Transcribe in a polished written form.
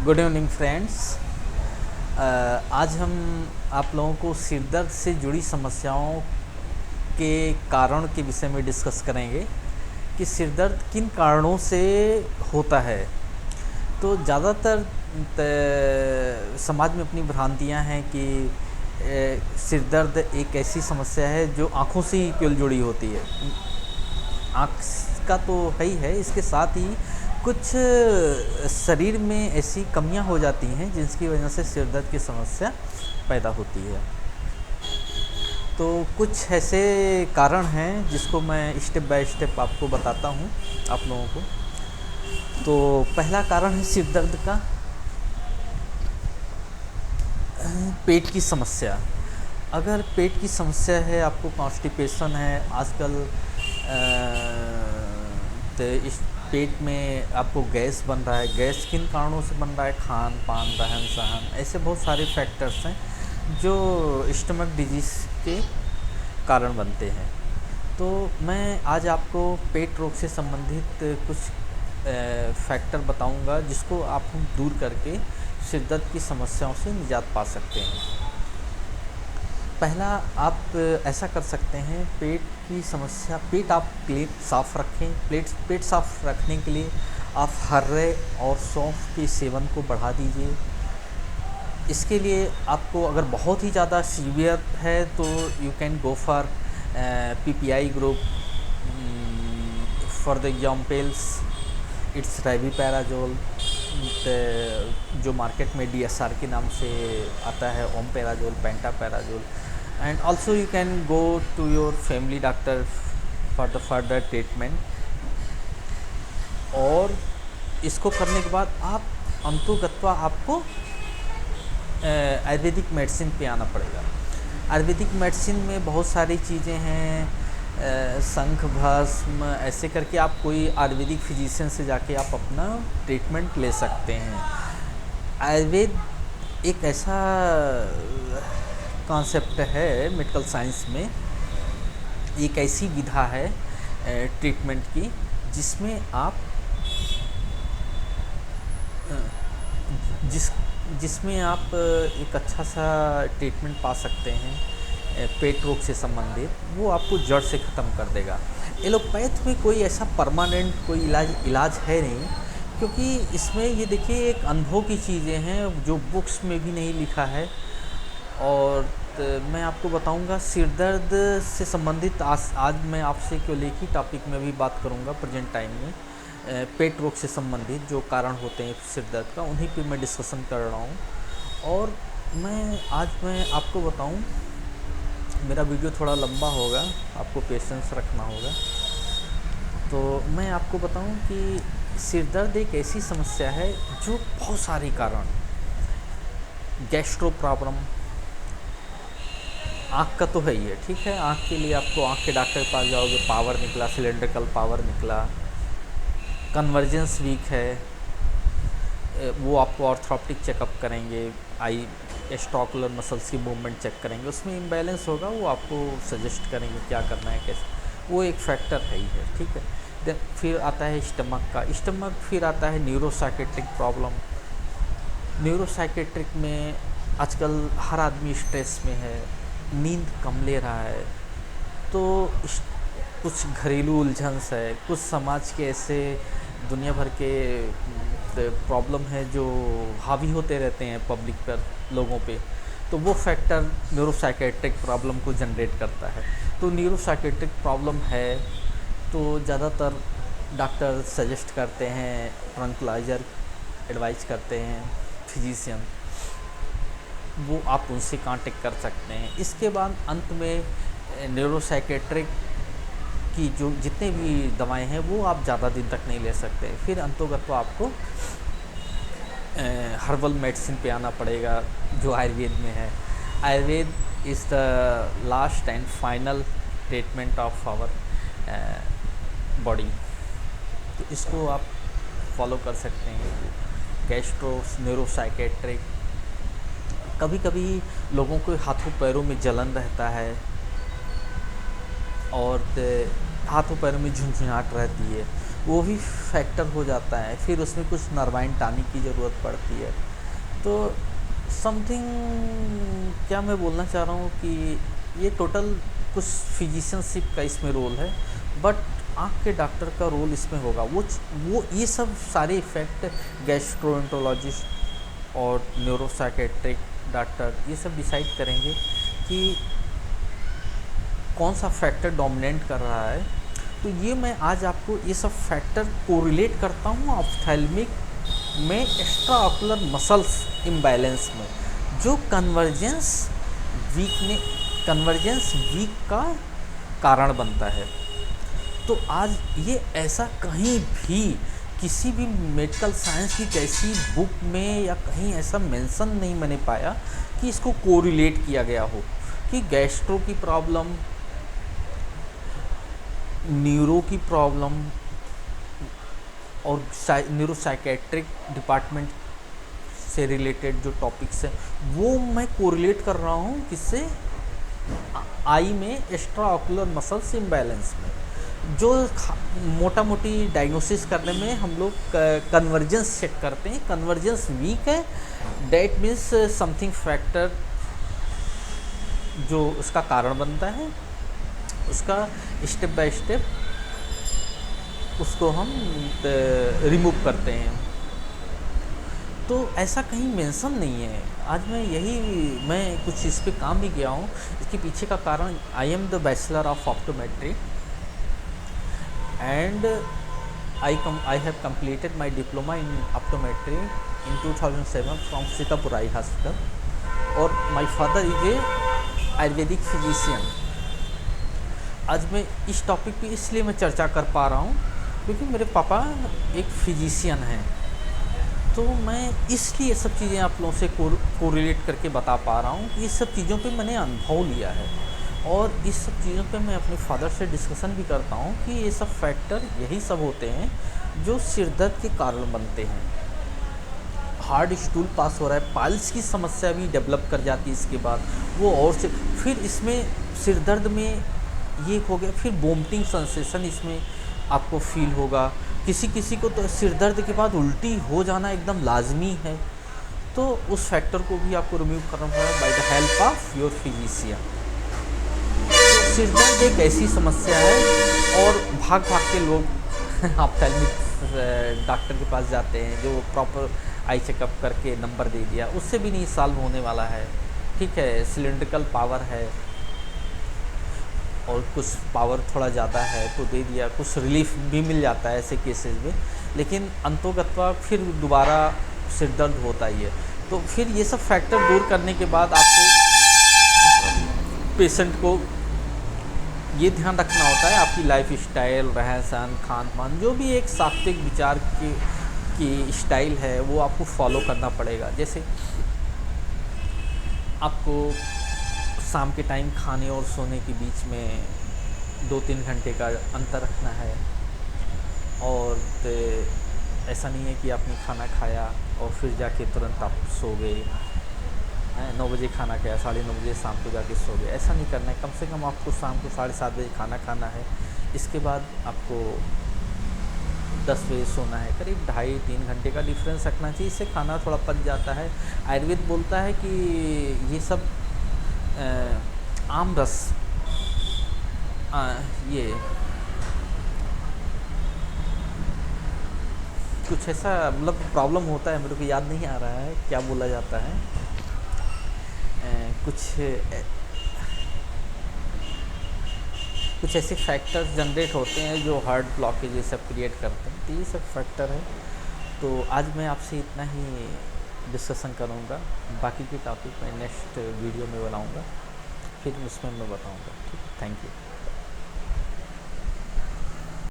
Good evening friends. आज हम आप लोगों को सिर दर्द से जुड़ी समस्याओं के कारण के विषय में डिस्कस करेंगे कि सिर दर्द किन कारणों से होता है। तो ज़्यादातर समाज में अपनी भ्रांतियां हैं कि सिर दर्द एक ऐसी समस्या है जो आँखों से ही केवल जुड़ी होती है। आँख का तो है ही है, इसके साथ ही कुछ शरीर में ऐसी कमियां हो जाती हैं जिसकी वजह से सिर दर्द की समस्या पैदा होती है। तो कुछ ऐसे कारण हैं जिसको मैं स्टेप बाय स्टेप आपको बताता हूं आप लोगों को। तो पहला कारण है सिर दर्द का पेट की समस्या। अगर पेट की समस्या है, आपको कॉन्स्टिपेशन है आजकल, तो इस पेट में आपको गैस बन रहा है। गैस किन कारणों से बन रहा है? खान पान, रहन सहन, ऐसे बहुत सारे फैक्टर्स हैं जो स्टमक डिजीज़ के कारण बनते हैं। तो मैं आज आपको पेट रोग से संबंधित कुछ फैक्टर बताऊंगा जिसको आप दूर करके सिर दर्द की समस्याओं से निजात पा सकते हैं। पहला, आप ऐसा कर सकते हैं, पेट की समस्या, पेट आप क्लीन साफ़ रखें। पेट साफ़ रखने के लिए आप हर्रे और सौंफ के सेवन को बढ़ा दीजिए। इसके लिए आपको अगर बहुत ही ज़्यादा सीवियर है तो you can go for PPI group. For the examples it's rabeprazole, जो मार्केट में डीएसआर के नाम से आता है, omeprazole, pantoprazole. And also you can go to your family doctor for the further treatment. और इसको करने के बाद आप अंतोगत्वा आपको आयुर्वेदिक मेडिसिन पे आना पड़ेगा। आयुर्वेदिक मेडिसिन में बहुत सारी चीज़ें हैं, शंख भस्म, ऐसे करके आप कोई आयुर्वेदिक फिजिशियन से जाके आप अपना ट्रीटमेंट ले सकते हैं। आयुर्वेद एक ऐसा कॉन्सेप्ट है मेडिकल साइंस में, एक ऐसी विधा है ट्रीटमेंट की जिसमें आप जिसमें आप एक अच्छा सा ट्रीटमेंट पा सकते हैं पेट रोग से संबंधित। वो आपको जड़ से ख़त्म कर देगा। एलोपैथ में कोई ऐसा परमानेंट कोई इलाज है नहीं, क्योंकि इसमें ये देखिए एक अनुभव की चीज़ें हैं जो बुक्स में भी नहीं लिखा है। और मैं आपको बताऊंगा सिर दर्द से संबंधित आज मैं आपसे केवल एक ही टॉपिक में भी बात करूंगा प्रेजेंट टाइम में। पेट रोग से संबंधित जो कारण होते हैं सिर दर्द का, उन्हीं पे मैं डिस्कशन कर रहा हूँ। और मैं आपको बताऊँ, मेरा वीडियो थोड़ा लंबा होगा, आपको पेशेंस रखना होगा। तो मैं आपको बताऊं कि सिर दर्द एक ऐसी समस्या है जो बहुत सारे कारण, गैस्ट्रो प्रॉब्लम, आँख का तो है ही है, ठीक है। आँख के लिए आपको आँख के डॉक्टर के पास जाओगे, पावर निकला, सिलेंड्रिकल पावर निकला, कन्वर्जेंस वीक है, वो आपको ऑर्थोप्टिक चेकअप करेंगे, आई स्टॉकुलर मसल्स की मूवमेंट चेक करेंगे, उसमें इम्बैलेंस होगा, वो आपको सजेस्ट करेंगे क्या करना है, कैसे। वो एक फैक्टर है ही है, ठीक है। देन फिर आता है स्टमक, फिर आता है न्यूरोसाइकेट्रिक प्रॉब्लम। न्यूरोसाइकेट्रिक में आजकल हर आदमी स्ट्रेस में है, नींद कम ले रहा है, तो कुछ घरेलू उलझन है, कुछ समाज के ऐसे दुनिया भर के प्रॉब्लम है जो हावी होते रहते हैं पब्लिक पर, लोगों पे। तो वो फैक्टर न्यूरोसाइकेट्रिक प्रॉब्लम को जनरेट करता है। तो न्यूरोसाइकेट्रिक प्रॉब्लम है तो ज़्यादातर डॉक्टर सजेस्ट करते हैं, ट्रंक्लाइजर एडवाइज करते हैं फिजिशियन, वो आप उनसे कांटेक्ट कर सकते हैं। इसके बाद अंत में न्यूरोसाइकेट्रिक की जो जितने भी दवाएं हैं वो आप ज़्यादा दिन तक नहीं ले सकते। फिर अंतोगत तो आपको हर्बल मेडिसिन पे आना पड़ेगा जो आयुर्वेद में है। Ayurveda is the last and final treatment of our body. तो इसको आप फॉलो कर सकते हैं। गैस्ट्रो, न्यूरोसाइकेट्रिक, कभी कभी लोगों को हाथों पैरों में जलन रहता है और हाथों पैरों में झुंझुनाहट रहती है, वो भी फैक्टर हो जाता है। फिर उसमें कुछ नर्वाइन टॉनिक की ज़रूरत पड़ती है। तो समथिंग क्या मैं बोलना चाह रहा हूँ कि ये टोटल कुछ फिजिशियनशिप का इसमें रोल है, बट आँख के डॉक्टर का रोल इसमें होगा। वो ये सब सारे इफ़ेक्ट गैस्ट्रोएंटरोलॉजिस्ट और न्यूरोसाइकेट्रिक डॉक्टर ये सब डिसाइड करेंगे कि कौन सा फैक्टर डोमिनेट कर रहा है। तो ये मैं आज आपको ये सब फैक्टर कोरिलेट करता हूँ ऑप्थेल्मिक में एक्स्ट्रा ऑकुलर मसल्स इम्बैलेंस में, जो कन्वर्जेंस वीक का कारण बनता है। तो आज ये ऐसा कहीं भी किसी भी मेडिकल साइंस की कैसी बुक में या कहीं ऐसा मेंशन नहीं मैंने पाया कि इसको कोरिलेट किया गया हो कि गैस्ट्रो की प्रॉब्लम, न्यूरो की प्रॉब्लम और न्यूरोसाइकेट्रिक डिपार्टमेंट से रिलेटेड जो टॉपिक्स हैं वो मैं कोरिलेट कर रहा हूँ किससे, आई में एक्स्ट्रा ऑकुलर मसल्स इम्बैलेंस में। जो मोटा मोटी डायग्नोसिस करने में हम लोग कन्वर्जेंस चेक करते हैं, कन्वर्जेंस वीक है, डैट मीन्स समथिंग फैक्टर जो उसका कारण बनता है, उसका स्टेप बाय स्टेप उसको हम रिमूव करते हैं। तो ऐसा कहीं मेंशन नहीं है। आज मैं कुछ इस पे काम भी किया हूँ। इसके पीछे का कारण, I am the bachelor of optometry and I have completed my diploma in optometry in 2007 from Sitapur eye hospital और my father is a Ayurvedic physician. आज मैं इस टॉपिक पे इसलिए मैं चर्चा कर पा रहा हूँ क्योंकि मेरे पापा एक फिजिशियन हैं। तो मैं इसलिए सब चीज़ें आप लोगों से कोरिलेट करके बता पा रहा हूँ कि इस सब चीज़ों पे मैंने अनुभव लिया है और इस सब चीज़ों पे मैं अपने फादर से डिस्कशन भी करता हूँ कि ये सब फैक्टर यही सब होते हैं जो सिर दर्द के कारण बनते हैं। हार्ड स्टूल पास हो रहा है, पाइल्स की समस्या भी डेवलप कर जाती है इसके बाद वो, और से फिर इसमें सिर दर्द में ये हो गया, फिर वोमिटिंग सेंसेशन इसमें आपको फील होगा। किसी किसी को तो सिर दर्द के बाद उल्टी हो जाना एकदम लाजमी है। तो उस फैक्टर को भी आपको रिमूव करना पड़ेगा by the help of your physician. तो सिर दर्द एक ऐसी समस्या है और भाग भाग के लोग ऑप्थेल्मिक डॉक्टर के पास जाते हैं जो प्रॉपर आई चेकअप करके नंबर दे दिया, उससे भी नहीं सॉल्व होने वाला है। ठीक है, सिलिंड्रिकल पावर है और कुछ पावर थोड़ा ज़्यादा है तो दे दिया, कुछ रिलीफ भी मिल जाता है ऐसे केसेस में, लेकिन अंतोगत्वा फिर दोबारा सिर दर्द होता ही है। तो फिर ये सब फैक्टर दूर करने के बाद आपको पेशेंट को ये ध्यान रखना होता है आपकी लाइफ स्टाइल, रहन सहन, खान पान, जो भी एक सात्विक विचार की स्टाइल है वो आपको फॉलो करना पड़ेगा। जैसे आपको शाम के टाइम खाने और सोने के बीच में 2-3 घंटे का अंतर रखना है और ऐसा नहीं है कि आपने खाना खाया और फिर जाके तुरंत आप सो गए, 9 बजे खाना खाया, 9:30 बजे शाम को जाके सो गए, ऐसा नहीं करना है। कम से कम आपको शाम को 7:30 बजे खाना खाना है, इसके बाद आपको 10 बजे सोना है। करीब 2.5-3 घंटे का डिफरेंस रखना चाहिए, इससे खाना थोड़ा पच जाता है। आयुर्वेद बोलता है कि ये सब आम रस, ये कुछ ऐसा मतलब प्रॉब्लम होता है, मेरे को याद नहीं आ रहा है क्या बोला जाता है, कुछ ऐसे फैक्टर्स जनरेट होते हैं जो हार्ट ब्लॉकेज ये सब क्रिएट करते हैं। तो ये सब फैक्टर है। तो आज मैं आपसे इतना ही डिस्कशन करूँगा, बाकी के टॉपिक मैं नेक्स्ट वीडियो में बनाऊँगा, फिर उसमें मैं बताऊँगा। ठीक है, थैंक यू।